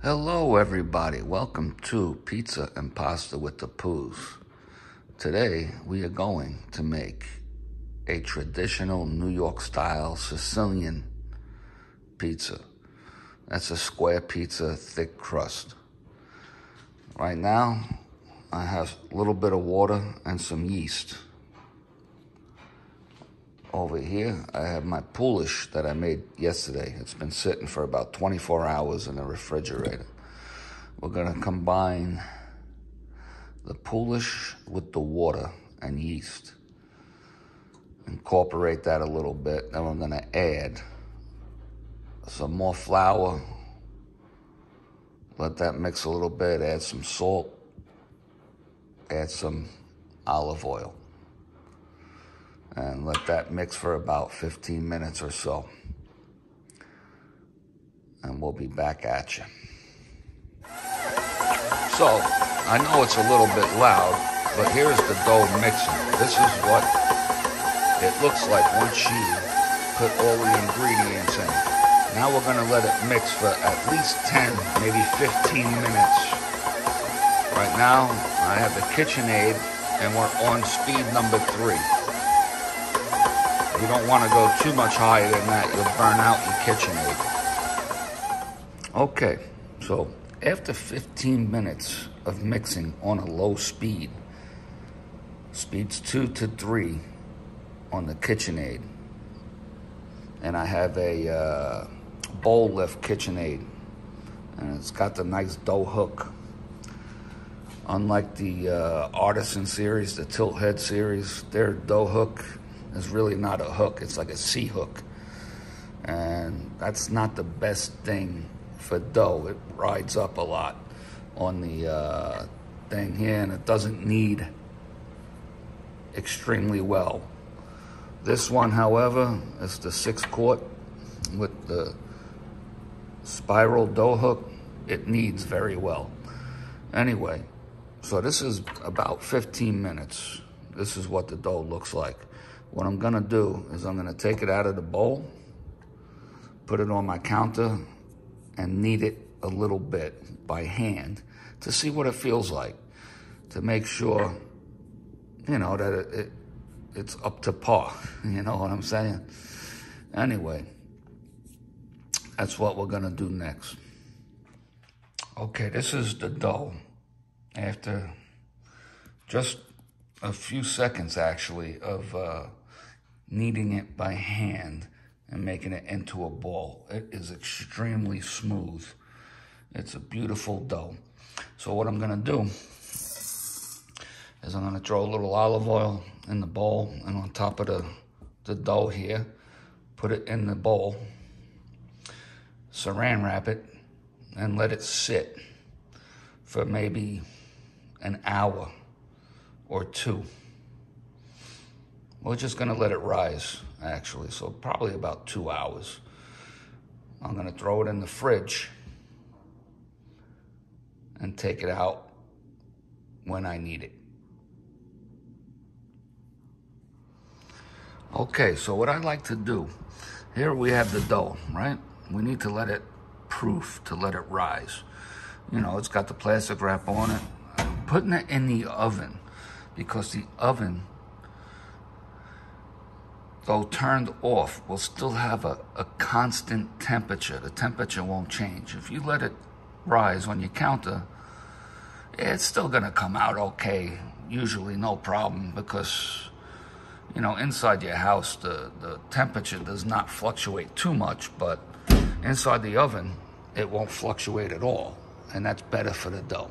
Hello everybody, welcome to Pizza and Pasta with the Poos. Today we are going to make a traditional New York style Sicilian pizza. That's a square pizza, thick crust. Right now I have a little bit of water and some yeast. Over here I have my Polish that I made yesterday. It's been sitting for about 24 hours in the refrigerator. We're going to combine the Polish with the water and yeast. Incorporate that a little bit. Then we're going to add some more flour. Let that mix a little bit. Add some salt. Add some olive oil. And let that mix for about 15 minutes or so. And we'll be back at you. So, I know it's a little bit loud, but here's the dough mixing. This is what it looks like once you put all the ingredients in. Now we're going to let it mix for at least 10, maybe 15 minutes. Right now, I have the KitchenAid, and we're on speed number 3. You don't want to go too much higher than that. You'll burn out your KitchenAid. Okay, so after 15 minutes of mixing on a low speed, speeds 2 to 3 on the KitchenAid, and I have a bowl lift KitchenAid, and it's got the nice dough hook. Unlike the Artisan series, the Tilt Head series, their dough hook is really not a hook. It's like a C-hook. And that's not the best thing for dough. It rides up a lot on the thing here, and it doesn't knead extremely well. This one, however, is the 6-quart with the spiral dough hook. It kneads very well. Anyway, so this is about 15 minutes. This is what the dough looks like. What I'm gonna do is I'm gonna take it out of the bowl, put it on my counter, and knead it a little bit by hand to see what it feels like, to make sure, you know, that it's up to par. You know what I'm saying? Anyway, that's what we're gonna do next. Okay, this is the dough. After just a few seconds, actually, of kneading it by hand and making it into a ball. It is extremely smooth. It's a beautiful dough. So what I'm gonna do is I'm gonna throw a little olive oil in the bowl, and on top of the dough here, put it in the bowl, saran wrap it, and let it sit for maybe an hour or 2. We're just gonna let it rise, actually, so probably about 2 hours. I'm gonna throw it in the fridge and take it out when I need it. Okay, so what I like to do, here we have the dough, right? We need to let it proof, to let it rise. You know, it's got the plastic wrap on it. I'm putting it in the oven because the oven, though turned off, will still have a constant temperature. The temperature won't change. If you let it rise on your counter, it's still gonna come out okay, usually no problem, because, you know, inside your house, the temperature does not fluctuate too much, but inside the oven, it won't fluctuate at all, and that's better for the dough.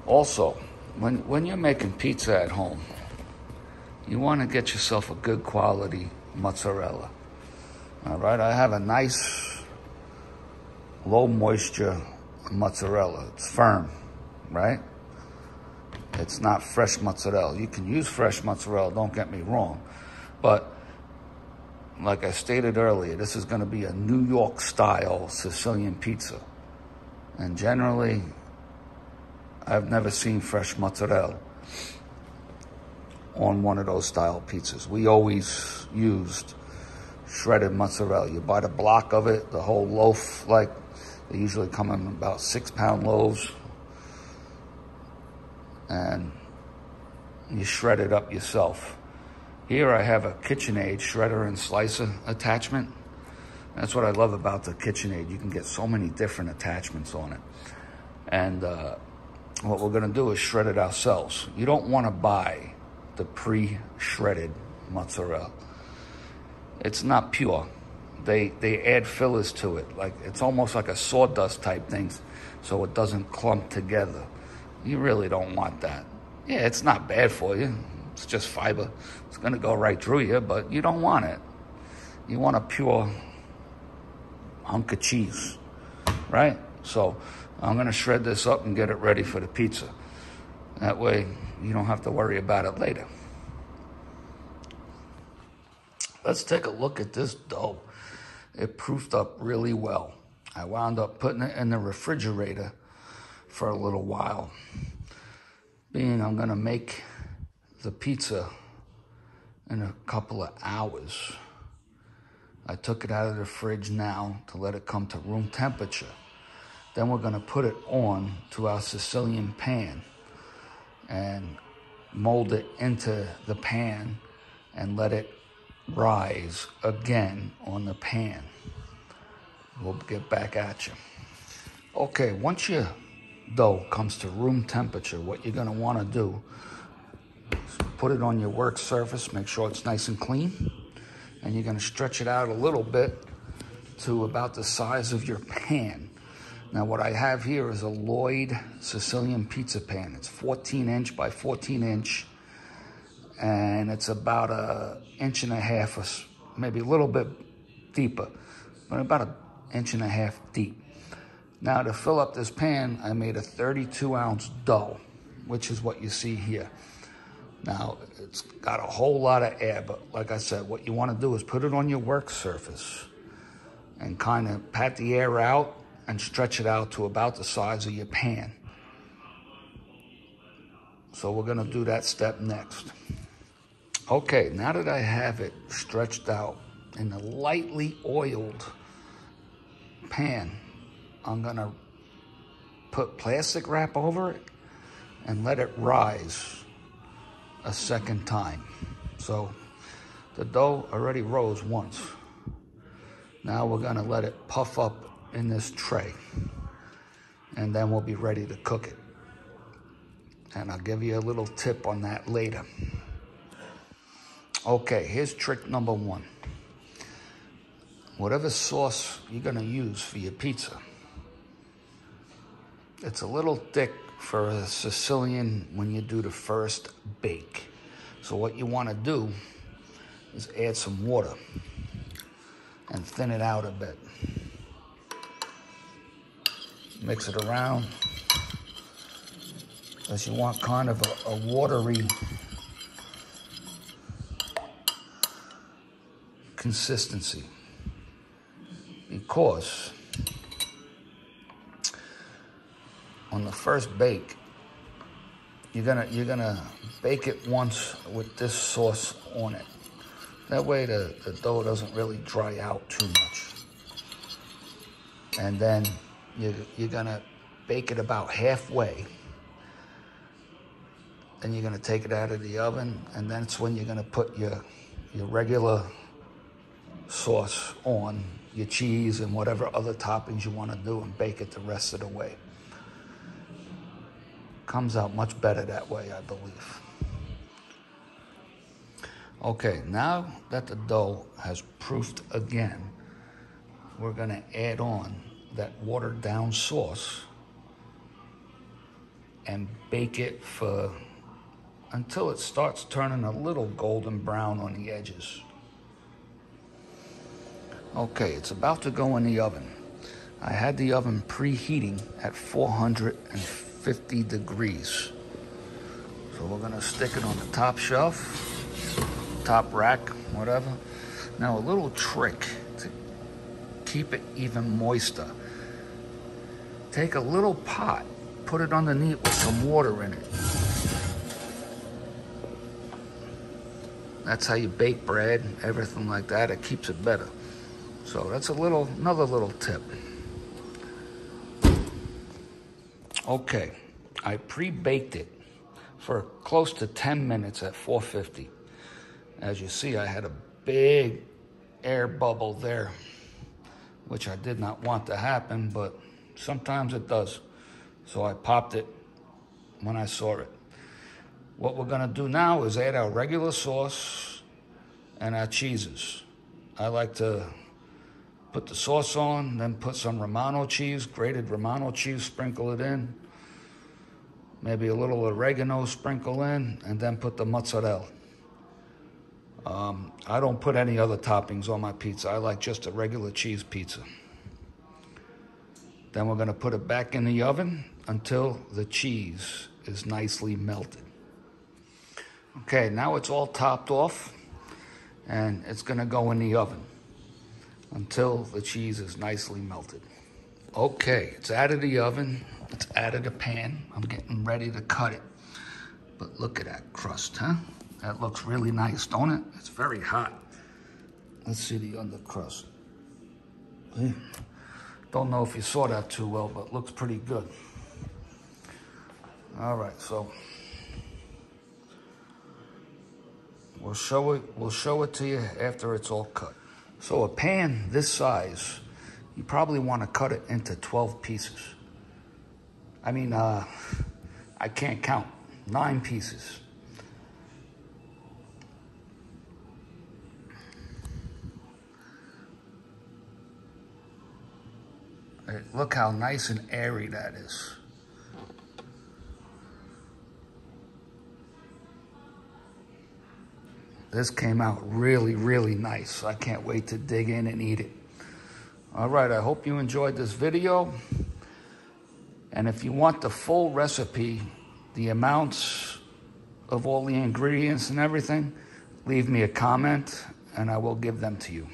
Also, when you're making pizza at home, you want to get yourself a good quality mozzarella. All right, I have a nice low moisture mozzarella. It's firm, right? It's not fresh mozzarella. You can use fresh mozzarella, don't get me wrong. But like I stated earlier, this is going to be a New York style Sicilian pizza. And generally, I've never seen fresh mozzarella on one of those style pizzas. We always used shredded mozzarella. You buy the block of it, the whole loaf, like they usually come in about 6-pound loaves. And you shred it up yourself. Here I have a KitchenAid shredder and slicer attachment. That's what I love about the KitchenAid. You can get so many different attachments on it. And what we're gonna do is shred it ourselves. You don't wanna buy the pre-shredded mozzarella. It's not pure. They add fillers to it. Like it's almost like a sawdust type thing, so it doesn't clump together. You really don't want that. Yeah, it's not bad for you. It's just fiber. It's gonna go right through you, but you don't want it. You want a pure hunk of cheese, right? So I'm gonna shred this up and get it ready for the pizza. That way you don't have to worry about it later. Let's take a look at this dough. It proofed up really well. I wound up putting it in the refrigerator for a little while. Being I'm gonna make the pizza in a couple of hours. I took it out of the fridge now to let it come to room temperature. Then we're gonna put it on to our Sicilian pan and mold it into the pan and let it rise again on the pan. We'll get back at you. Okay, once your dough comes to room temperature, what you're gonna wanna do is put it on your work surface, make sure it's nice and clean, and you're gonna stretch it out a little bit to about the size of your pan. Now what I have here is a Lloyd Sicilian Pizza pan. It's 14-inch by 14-inch, and it's about 1.5 inches, or maybe a little bit deeper, but about 1.5 inches deep. Now to fill up this pan, I made a 32-ounce dough, which is what you see here. Now it's got a whole lot of air, but like I said, what you want to do is put it on your work surface and kind of pat the air out and stretch it out to about the size of your pan. So we're gonna do that step next. Okay, now that I have it stretched out in a lightly oiled pan, I'm gonna put plastic wrap over it and let it rise a second time. So the dough already rose once. Now we're gonna let it puff up in this tray, and then we'll be ready to cook it. And I'll give you a little tip on that later. Okay, here's trick number 1. Whatever sauce you're gonna use for your pizza, it's a little thick for a Sicilian when you do the first bake. So what you wanna do is add some water and thin it out a bit. Mix it around, because you want kind of a watery consistency. Because on the first bake, you're gonna bake it once with this sauce on it. That way the dough doesn't really dry out too much. And then you're gonna bake it about halfway. Then you're gonna take it out of the oven, and that's when you're gonna put your regular sauce on, your cheese and whatever other toppings you wanna do, and bake it the rest of the way. Comes out much better that way, I believe. Okay, now that the dough has proofed again, we're gonna add on that watered down sauce and bake it until it starts turning a little golden brown on the edges. Okay, it's about to go in the oven. I had the oven preheating at 450 degrees. So we're gonna stick it on the top shelf, top rack, whatever. Now a little trick to keep it even moister. Take a little pot, put it underneath with some water in it. That's how you bake bread, everything like that. It keeps it better. So that's another little tip. Okay, I pre-baked it for close to 10 minutes at 450. As you see, I had a big air bubble there, which I did not want to happen, but sometimes it does. So I popped it when I saw it. What we're gonna do now is add our regular sauce and our cheeses. I like to put the sauce on, then put some Romano cheese, grated Romano cheese, sprinkle it in. Maybe a little oregano sprinkle in, and then put the mozzarella. I don't put any other toppings on my pizza. I like just a regular cheese pizza. Then we're gonna put it back in the oven until the cheese is nicely melted. Okay, now it's all topped off, and it's gonna go in the oven until the cheese is nicely melted. Okay, it's out of the oven, it's out of the pan. I'm getting ready to cut it. But look at that crust, huh? That looks really nice, don't it? It's very hot. Let's see the undercrust. Don't know if you saw that too well, but it looks pretty good. All right, so we'll show it to you after it's all cut. So a pan this size, you probably want to cut it into 12 pieces. I mean, I can't count, 9 pieces. Look how nice and airy that is. This came out really, really nice. I can't wait to dig in and eat it. All right, I hope you enjoyed this video. And if you want the full recipe, the amounts of all the ingredients and everything, leave me a comment and I will give them to you.